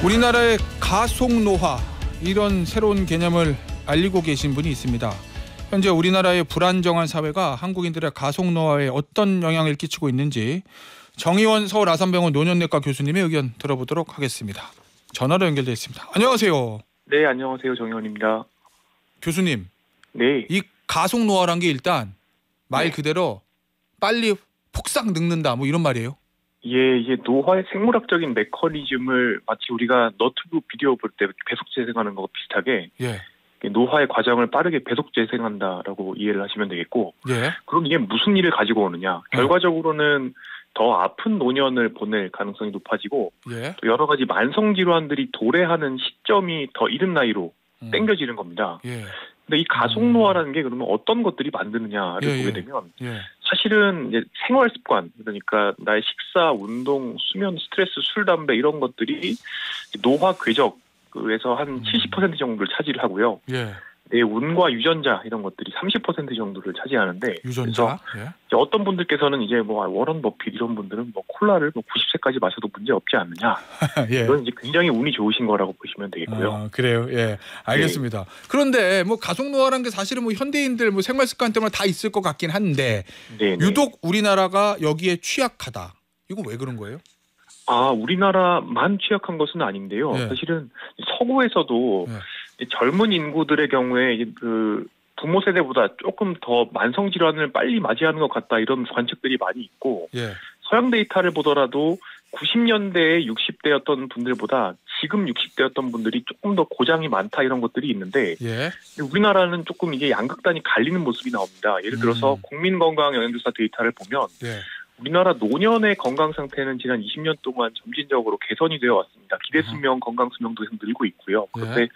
우리나라의 가속노화, 이런 새로운 개념을 알리고 계신 분이 있습니다. 현재 우리나라의 불안정한 사회가 한국인들의 가속노화에 어떤 영향을 끼치고 있는지 정의원 서울 아산병원 노년내과 교수님의 의견 들어보도록 하겠습니다. 전화로 연결되어 있습니다. 안녕하세요. 네, 안녕하세요. 정의원입니다. 교수님, 네. 이 가속노화란 게 일단 말 네. 그대로 빨리 폭삭 늙는다, 뭐 이런 말이에요. 예, 이게 노화의 생물학적인 메커니즘을 마치 우리가 너튜브 비디오 볼 때 배속 재생하는 거 비슷하게 노화의 과정을 빠르게 배속 재생한다라고 이해를 하시면 되겠고, 그럼 이게 무슨 일을 가지고 오느냐? 결과적으로는 더 아픈 노년을 보낼 가능성이 높아지고, 또 여러 가지 만성 질환들이 도래하는 시점이 더 이른 나이로 땡겨지는 겁니다. 근데 이 가속노화라는 게 그러면 어떤 것들이 만드느냐를 보게 되면 사실은 이제 생활 습관, 그러니까 나의 식사, 운동, 수면, 스트레스, 술, 담배 이런 것들이 노화 궤적에서 한 70% 정도를 차지를 하고요. 내 운과 유전자 이런 것들이 30% 정도를 차지하는데, 유전자? 그래서 어떤 분들께서는 이제 뭐 워런 버핏 이런 분들은 뭐 콜라를 뭐 90세까지 마셔도 문제 없지 않느냐. 이건 이제 굉장히 운이 좋으신 거라고 보시면 되겠고요. 그래요. 예, 알겠습니다. 그런데 뭐 가속노화라는 게 사실은 뭐 현대인들 뭐 생활 습관 때문에 다 있을 것 같긴 한데, 유독 우리나라가 여기에 취약하다. 이건 왜 그런 거예요? 우리나라만 취약한 것은 아닌데요. 사실은 서구에서도 젊은 인구들의 경우에 그 부모 세대보다 조금 더 만성 질환을 빨리 맞이하는 것 같다, 이런 관측들이 많이 있고, 서양 데이터를 보더라도 90년대에 60대였던 분들보다 지금 60대였던 분들이 조금 더 고장이 많다, 이런 것들이 있는데, 우리나라는 조금 이게 양극단이 갈리는 모습이 나옵니다. 예를 들어서 국민건강영양조사 데이터를 보면 우리나라 노년의 건강 상태는 지난 20년 동안 점진적으로 개선이 되어 왔습니다. 기대 수명, 건강 수명도 계속 늘고 있고요. 그런데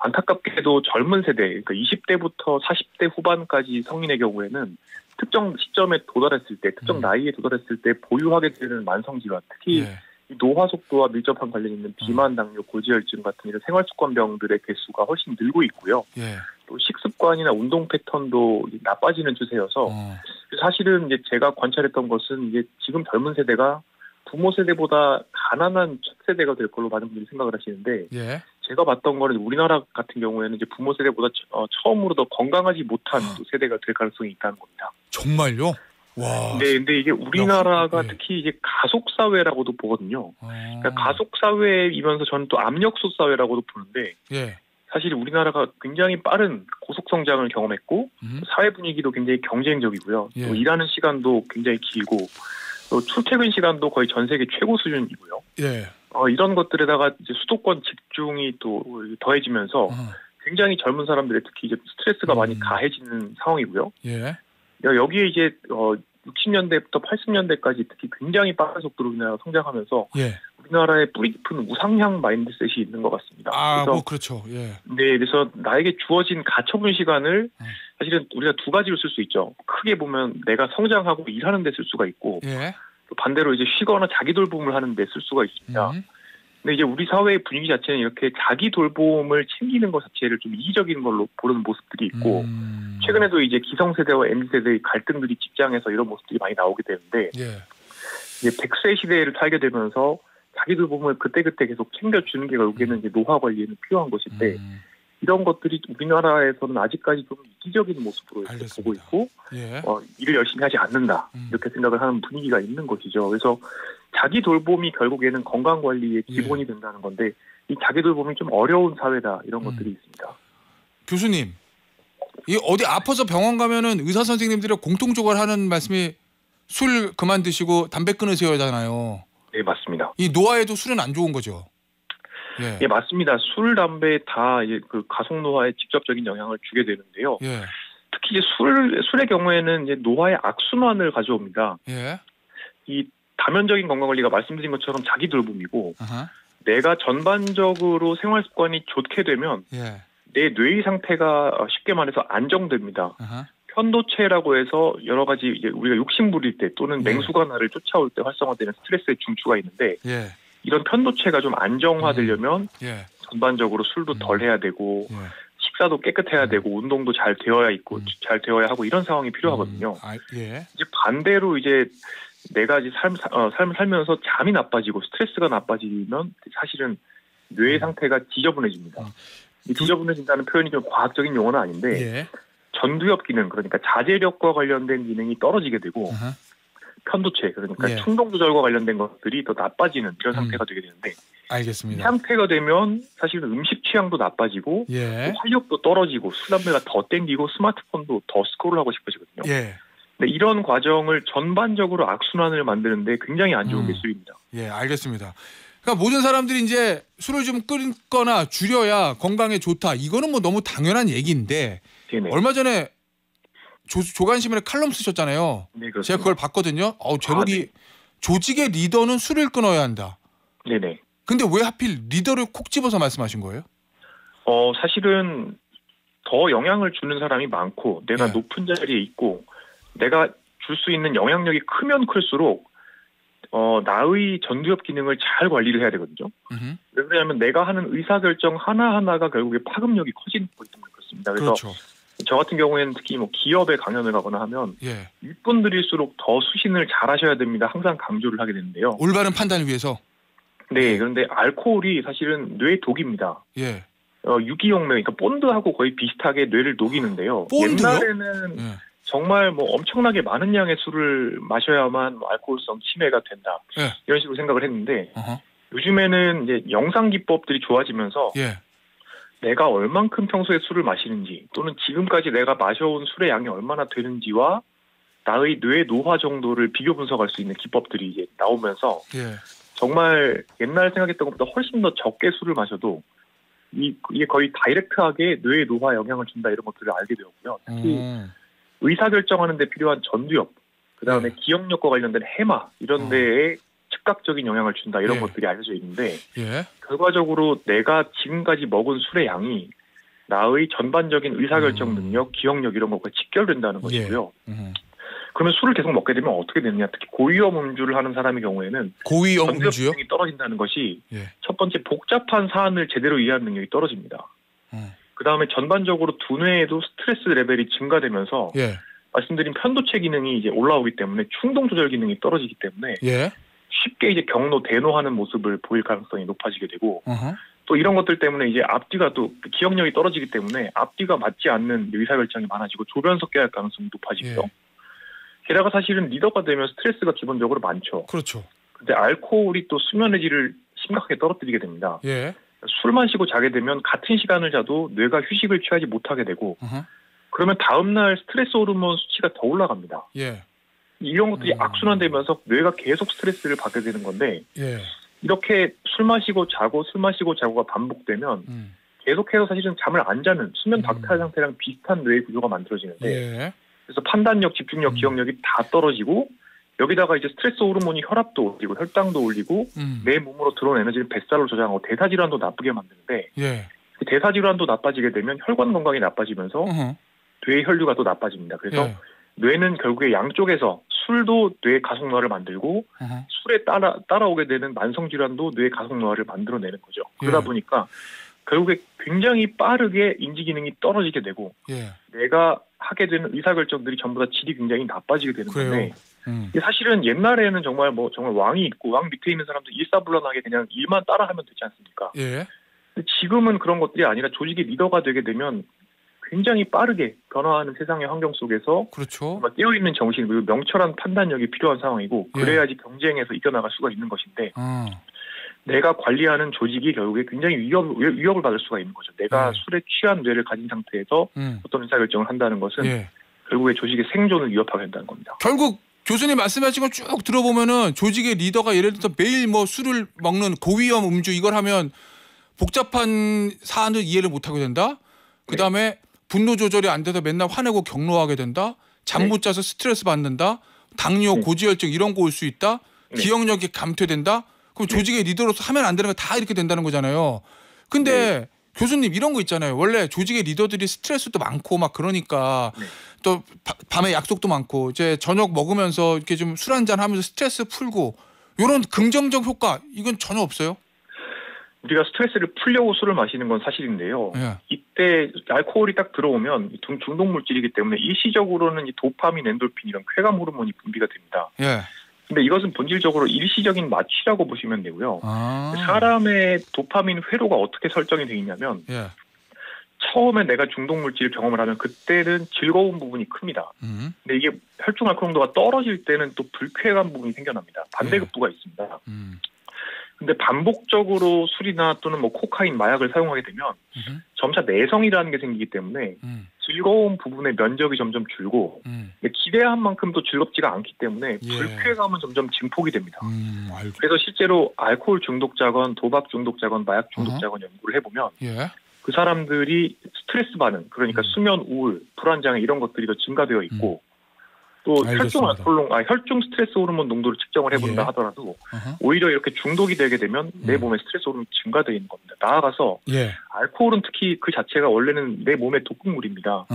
안타깝게도 젊은 세대, 그러니까 20대부터 40대 후반까지 성인의 경우에는 특정 시점에 도달했을 때, 특정 나이에 도달했을 때 보유하게 되는 만성 질환, 특히 노화 속도와 밀접한 관련이 있는 비만, 당뇨, 고지혈증 같은 이런 생활습관병들의 개수가 훨씬 늘고 있고요. 또 식습관이나 운동 패턴도 나빠지는 추세여서 사실은 이제 제가 관찰했던 것은 이제 지금 젊은 세대가 부모 세대보다 가난한 첫 세대가 될 걸로 많은 분들이 생각을 하시는데, 제가 봤던 거는 우리나라 같은 경우에는 이제 부모 세대보다 처음으로 더 건강하지 못한 세대가 될 가능성이 있다는 겁니다. 정말요? 와. 네, 근데 이게 우리나라가 특히 이제 가속 사회라고도 보거든요. 그러니까 가속 사회이면서 저는 또 압력솥 사회라고도 보는데, 사실 우리나라가 굉장히 빠른 고속 성장을 경험했고, 사회 분위기도 굉장히 경쟁적이고요. 또 일하는 시간도 굉장히 길고, 또 출퇴근 시간도 거의 전 세계 최고 수준이고요. 이런 것들에다가 이제 수도권 집중이 또 더해지면서 굉장히 젊은 사람들의 특히 이제 스트레스가 많이 가해지는 상황이고요. 여기에 이제 60년대부터 80년대까지 특히 굉장히 빠른 속도로 우리나라가 성장하면서 우리나라의 뿌리 깊은 우상향 마인드셋이 있는 것 같습니다. 그래서 그렇죠. 그래서 나에게 주어진 가처분 시간을 사실은 우리가 두 가지로 쓸 수 있죠. 크게 보면 내가 성장하고 일하는 데 쓸 수가 있고, 또 반대로 이제 쉬거나 자기 돌봄을 하는 데 쓸 수가 있습니다. 근데 이제 우리 사회의 분위기 자체는 이렇게 자기 돌봄을 챙기는 것 자체를 좀 이기적인 걸로 보는 모습들이 있고, 최근에도 이제 기성세대와 MZ세대의 갈등들이 직장에서 이런 모습들이 많이 나오게 되는데, 이제 100세 시대를 살게 되면서 자기 돌봄을 그때그때 계속 챙겨주는 게 결국에는 이제 노화 관리에는 필요한 것인데, 이런 것들이 우리나라에서는 아직까지 좀 이기적인 모습으로 보고 있고, 일을 열심히 하지 않는다, 이렇게 생각을 하는 분위기가 있는 것이죠. 그래서 자기 돌봄이 결국에는 건강 관리의 기본이 된다는 건데, 이 자기 돌봄이 좀 어려운 사회다, 이런 것들이 있습니다. 교수님, 이 어디 아파서 병원 가면은 의사 선생님들이 공통적으로 하는 말씀이 술 그만 드시고 담배 끊으세요잖아요. 네, 맞습니다. 이 노화에도 술은 안 좋은 거죠? 맞습니다. 술, 담배 다 이제 그 가속 노화에 직접적인 영향을 주게 되는데요. 특히 이제 술의 경우에는 이제 노화의 악순환을 가져옵니다. 이 다면적인 건강 관리가 말씀드린 것처럼 자기 돌봄이고, 내가 전반적으로 생활 습관이 좋게 되면 내 뇌의 상태가 쉽게 말해서 안정됩니다. 편도체라고 해서 여러 가지 이제 우리가 욕심 부릴 때 또는 맹수가 나를 쫓아올 때 활성화되는 스트레스의 중추가 있는데, 이런 편도체가 좀 안정화되려면 전반적으로 술도 덜 해야 되고, 식사도 깨끗해야 되고, 운동도 잘 되어야 있고, 잘 되어야 하고, 이런 상황이 필요하거든요. 이제 반대로 이제 내가 이제 삶을 살면서 잠이 나빠지고 스트레스가 나빠지면 사실은 뇌의 상태가 지저분해집니다. 이 지저분해진다는 표현이 좀 과학적인 용어는 아닌데 예. 전두엽 기능, 그러니까 자제력과 관련된 기능이 떨어지게 되고 편도체, 그러니까 예. 충동 조절과 관련된 것들이 더 나빠지는 이런 상태가 되게 되는데 알겠습니다. 이 상태가 되면 사실은 음식 취향도 나빠지고 예. 활력도 떨어지고 술 담배가 더 땡기고 스마트폰도 더 스크롤하고 싶어지거든요. 예. 근데 이런 과정을 전반적으로 악순환을 만드는데 굉장히 안 좋은 게 술입니다. 예, 알겠습니다. 그러니까 모든 사람들이 이제 술을 좀 끊거나 줄여야 건강에 좋다. 이거는 뭐 너무 당연한 얘기인데 네네. 얼마 전에 조간신문에 칼럼 쓰셨잖아요. 네, 그렇습니다. 제가 그걸 봤거든요. 제목이 네. 조직의 리더는 술을 끊어야 한다. 네네. 근데 왜 하필 리더를 콕 집어서 말씀하신 거예요? 사실은 더 영향을 주는 사람이 많고 내가 네. 높은 자리에 있고 내가 줄 수 있는 영향력이 크면 클수록 나의 전두엽 기능을 잘 관리를 해야 되거든요. 왜 그러냐면 내가 하는 의사결정 하나하나가 결국에 파급력이 커지는 거기 때문에 그렇습니다. 그래서 그렇죠. 저 같은 경우에는 특히 뭐 기업에 강연을 가거나 하면 예. 윗분들일수록 더 수신을 잘 하셔야 됩니다. 항상 강조를 하게 되는데요. 올바른 판단을 위해서. 네, 그런데 알코올이 사실은 뇌 독입니다. 예. 유기용맥, 그러니까 본드하고 거의 비슷하게 뇌를 녹이는데요. 본드요? 옛날에는 예. 정말 뭐 엄청나게 많은 양의 술을 마셔야만 뭐 알코올성 치매가 된다. 예. 이런 식으로 생각을 했는데 어허. 요즘에는 이제 영상 기법들이 좋아지면서 예. 내가 얼만큼 평소에 술을 마시는지 또는 지금까지 내가 마셔온 술의 양이 얼마나 되는지와 나의 뇌 노화 정도를 비교 분석할 수 있는 기법들이 이제 나오면서 예. 정말 옛날 생각했던 것보다 훨씬 더 적게 술을 마셔도 이게 거의 다이렉트하게 뇌의 노화에 영향을 준다 이런 것들을 알게 되었고요. 특히 의사결정하는 데 필요한 전두엽, 그다음에 네. 기억력과 관련된 해마 이런 데에 즉각적인 영향을 준다 이런 예. 것들이 알려져 있는데 예. 결과적으로 내가 지금까지 먹은 술의 양이 나의 전반적인 의사결정 능력, 기억력 이런 것과 직결된다는 것이고요. 그러면 술을 계속 먹게 되면 어떻게 되느냐. 특히 고위험 음주를 하는 사람의 경우에는 고위험 전두엽 음주요? 기능이 떨어진다는 것이 예. 첫 번째 복잡한 사안을 제대로 이해하는 능력이 떨어집니다. 그다음에 전반적으로 두뇌에도 스트레스 레벨이 증가되면서 예. 말씀드린 편도체 기능이 이제 올라오기 때문에 충동 조절 기능이 떨어지기 때문에 예. 쉽게 이제 경로 대노하는 모습을 보일 가능성이 높아지게 되고 어허. 또 이런 것들 때문에 이제 앞뒤가 또 기억력이 떨어지기 때문에 앞뒤가 맞지 않는 의사결정이 많아지고 조변 섞여야 할 가능성이 높아지죠. 예. 게다가 사실은 리더가 되면 스트레스가 기본적으로 많죠. 그렇죠. 근데 알코올이 또 수면의 질을 심각하게 떨어뜨리게 됩니다. 예. 술 마시고 자게 되면 같은 시간을 자도 뇌가 휴식을 취하지 못하게 되고 어허. 그러면 다음날 스트레스 호르몬 수치가 더 올라갑니다. 예. 이런 것들이 악순환되면서 뇌가 계속 스트레스를 받게 되는 건데 예. 이렇게 술 마시고 자고가 반복되면 계속해서 사실은 잠을 안 자는 수면 박탈 상태랑 비슷한 뇌의 구조가 만들어지는데 예. 그래서 판단력, 집중력, 기억력이 다 떨어지고 여기다가 이제 스트레스 호르몬이 혈압도 올리고 혈당도 올리고 내 몸으로 들어온 에너지를 뱃살로 저장하고 대사질환도 나쁘게 만드는데 예. 그 대사질환도 나빠지게 되면 혈관 건강이 나빠지면서 어허. 뇌의 혈류가 또 나빠집니다. 그래서 예. 뇌는 결국에 양쪽에서 술도 뇌 가속노화를 만들고 어허. 술에 따라오게 되는 만성질환도 뇌 가속노화를 만들어내는 거죠. 그러다 예. 보니까 결국에 굉장히 빠르게 인지기능이 떨어지게 되고 예. 내가 하게 되는 의사결정들이 전부 다 질이 굉장히 나빠지게 되는 그래요. 건데 이게 사실은 옛날에는 정말 왕이 있고 왕 밑에 있는 사람들 일사불란하게 그냥 일만 따라하면 되지 않습니까? 예. 근데 지금은 그런 것들이 아니라 조직의 리더가 되게 되면 굉장히 빠르게 변화하는 세상의 환경 속에서 그렇죠. 정말 깨어있는 정신 그리고 명철한 판단력이 필요한 상황이고 그래야지 경쟁에서 이겨나갈 수가 있는 것인데 내가 관리하는 조직이 결국에 굉장히 위협을 받을 수가 있는 거죠. 내가 술에 취한 뇌를 가진 상태에서 어떤 의사결정을 한다는 것은 결국에 조직의 생존을 위협하게 된다는 겁니다. 결국 교수님 말씀하신 거 쭉 들어보면은 조직의 리더가 예를 들어서 매일 뭐 술을 먹는 고위험 음주 이걸 하면 복잡한 사안을 이해를 못하게 된다. 그다음에 분노 조절이 안 돼서 맨날 화내고 격노하게 된다. 잠 못 자서 스트레스 받는다. 당뇨, 고지혈증 이런 거 올 수 있다. 기억력이 감퇴된다. 그럼 조직의 리더로서 하면 안 되는 거 다 이렇게 된다는 거잖아요. 근데 교수님 이런 거 있잖아요. 원래 조직의 리더들이 스트레스도 많고 막 그러니까 또 밤에 약속도 많고 이제 저녁 먹으면서 이렇게 좀 술 한잔 하면서 스트레스 풀고 이런 긍정적 효과 이건 전혀 없어요? 우리가 스트레스를 풀려고 술을 마시는 건 사실인데요. 예. 이때 알코올이 딱 들어오면 중독 물질이기 때문에 일시적으로는 이 도파민, 엔돌핀 이런 쾌감 호르몬이 분비가 됩니다. 예. 근데 이것은 본질적으로 일시적인 마취라고 보시면 되고요. 아. 사람의 도파민 회로가 어떻게 설정이 되어 있냐면 예. 처음에 내가 중독 물질을 경험을 하면 그때는 즐거운 부분이 큽니다. 근데 이게 혈중 알코올 농도가 떨어질 때는 또 불쾌한 부분이 생겨납니다. 반대급부가 있습니다. 근데 반복적으로 술이나 또는 뭐 코카인, 마약을 사용하게 되면 점차 내성이라는 게 생기기 때문에 즐거운 부분의 면적이 점점 줄고 근데 기대한 만큼 또 즐겁지가 않기 때문에 예. 불쾌감은 점점 증폭이 됩니다. 알겠... 그래서 실제로 알코올 중독자건 도박 중독자건 마약 중독자건 연구를 해보면 예. 그 사람들이 스트레스 반응, 그러니까 수면 우울, 불안장애 이런 것들이 더 증가되어 있고 또 혈중 스트레스 호르몬 농도를 측정을 해본다 예. 하더라도 오히려 이렇게 중독이 되게 되면 내 몸에 스트레스 호르몬이 증가되어 있는 겁니다. 나아가서 예. 알코올은 특히 그 자체가 원래는 내 몸의 독극물입니다.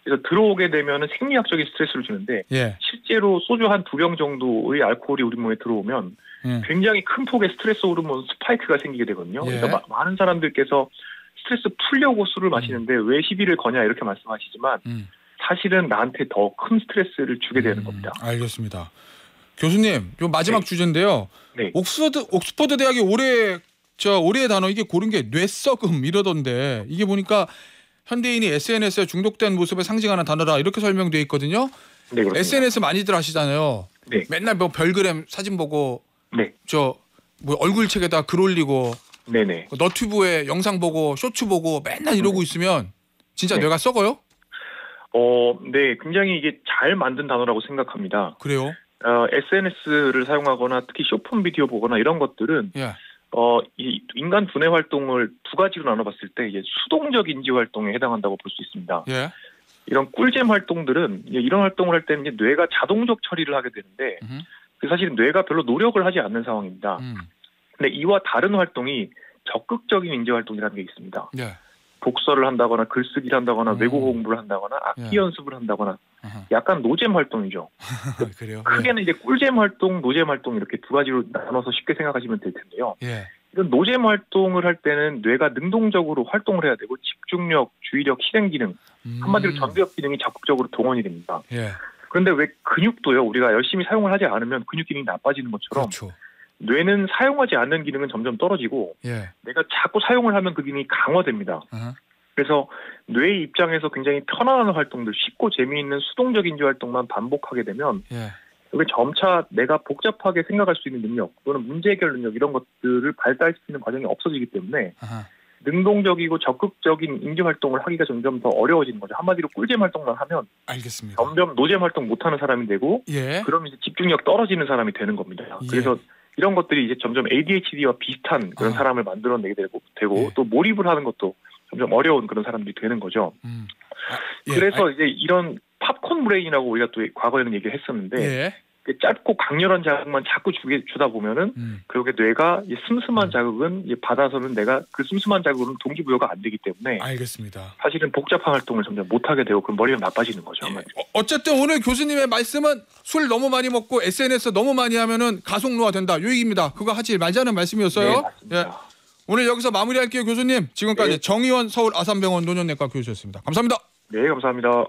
그래서 들어오게 되면은 생리학적인 스트레스를 주는데 예. 실제로 소주 한 2병 정도의 알코올이 우리 몸에 들어오면 굉장히 큰 폭의 스트레스 호르몬 스파이크가 생기게 되거든요. 예. 그래서 많은 사람들께서 스트레스 풀려고 술을 마시는데 왜 시비를 거냐 이렇게 말씀하시지만 사실은 나한테 더 큰 스트레스를 주게 되는 겁니다. 알겠습니다. 교수님, 요 마지막 네. 주제인데요. 네. 옥스퍼드 대학이 올해의 단어 이게 고른 게 뇌썩음 이러던데 이게 보니까 현대인이 SNS에 중독된 모습을 상징하는 단어라 이렇게 설명되어 있거든요. 네, 그렇습니다. SNS 많이들 하시잖아요. 네. 맨날 뭐 별그램 사진 보고 네. 뭐 얼굴책에다 글 올리고 네네. 너튜브에 영상 보고 쇼츠 보고 맨날 이러고 있으면 진짜 네. 뇌가 썩어요? 네, 굉장히 이게 잘 만든 단어라고 생각합니다. 그래요? SNS를 사용하거나 특히 쇼폼 비디오 보거나 이런 것들은 예. 이 인간 두뇌 활동을 두 가지로 나눠봤을 때 이제 수동적 인지 활동에 해당한다고 볼 수 있습니다. 예. 이런 꿀잼 활동들은 이런 활동을 할 때는 이제 뇌가 자동적 처리를 하게 되는데 사실은 뇌가 별로 노력을 하지 않는 상황입니다. 근데 이와 다른 활동이 적극적인 인지 활동이라는 게 있습니다. 예. 독서를 한다거나 글쓰기를 한다거나 외국어 공부를 한다거나 악기 예. 연습을 한다거나 약간 노잼 활동이죠. 그래요? 크게는 이제 꿀잼 활동, 노잼 활동 이렇게 두 가지로 나눠서 쉽게 생각하시면 될 텐데요. 예. 이런 노잼 활동을 할 때는 뇌가 능동적으로 활동을 해야 되고 집중력, 주의력, 실행 기능, 한마디로 전두엽 기능이 적극적으로 동원이 됩니다. 예. 그런데 왜 근육도요, 우리가 열심히 사용을 하지 않으면 근육 기능이 나빠지는 것처럼 그렇죠. 뇌는 사용하지 않는 기능은 점점 떨어지고 예. 내가 자꾸 사용을 하면 그 기능이 강화됩니다. 그래서 뇌의 입장에서 굉장히 편안한 활동들, 쉽고 재미있는 수동적 인지 활동만 반복하게 되면 예. 이게 점차 내가 복잡하게 생각할 수 있는 능력 또는 문제 해결 능력 이런 것들을 발달시키는 과정이 없어지기 때문에 능동적이고 적극적인 인지 활동을 하기가 점점 더 어려워지는 거죠. 한마디로 꿀잼 활동만 하면 알겠습니다. 점점 노잼 활동 못하는 사람이 되고 예. 그러면 이제 집중력 떨어지는 사람이 되는 겁니다. 예. 그래서 이런 것들이 이제 점점 ADHD와 비슷한 그런 사람을 만들어내게 되고 예. 또 몰입을 하는 것도 점점 어려운 그런 사람들이 되는 거죠. 예. 그래서 이제 이런 팝콘 브레인이라고 우리가 또 과거에는 얘기를 했었는데 예. 짧고 강렬한 자극만 자꾸 주다 보면은 결국에 뇌가 이 슴슴한 자극은 받아서는 내가 그 슴슴한 자극으로는 동기부여가 안 되기 때문에 알겠습니다. 사실은 복잡한 활동을 점점 못하게 되고 그럼 머리가 나빠지는 거죠. 예. 어쨌든 오늘 교수님의 말씀은 술 너무 많이 먹고 SNS 너무 많이 하면은 가속노화 된다. 요 얘기입니다. 그거 하지 말자는 말씀이었어요. 네, 맞습니다. 예. 오늘 여기서 마무리할게요, 교수님. 지금까지 네. 정의원 서울 아산병원 노년내과 교수였습니다. 감사합니다. 네, 감사합니다.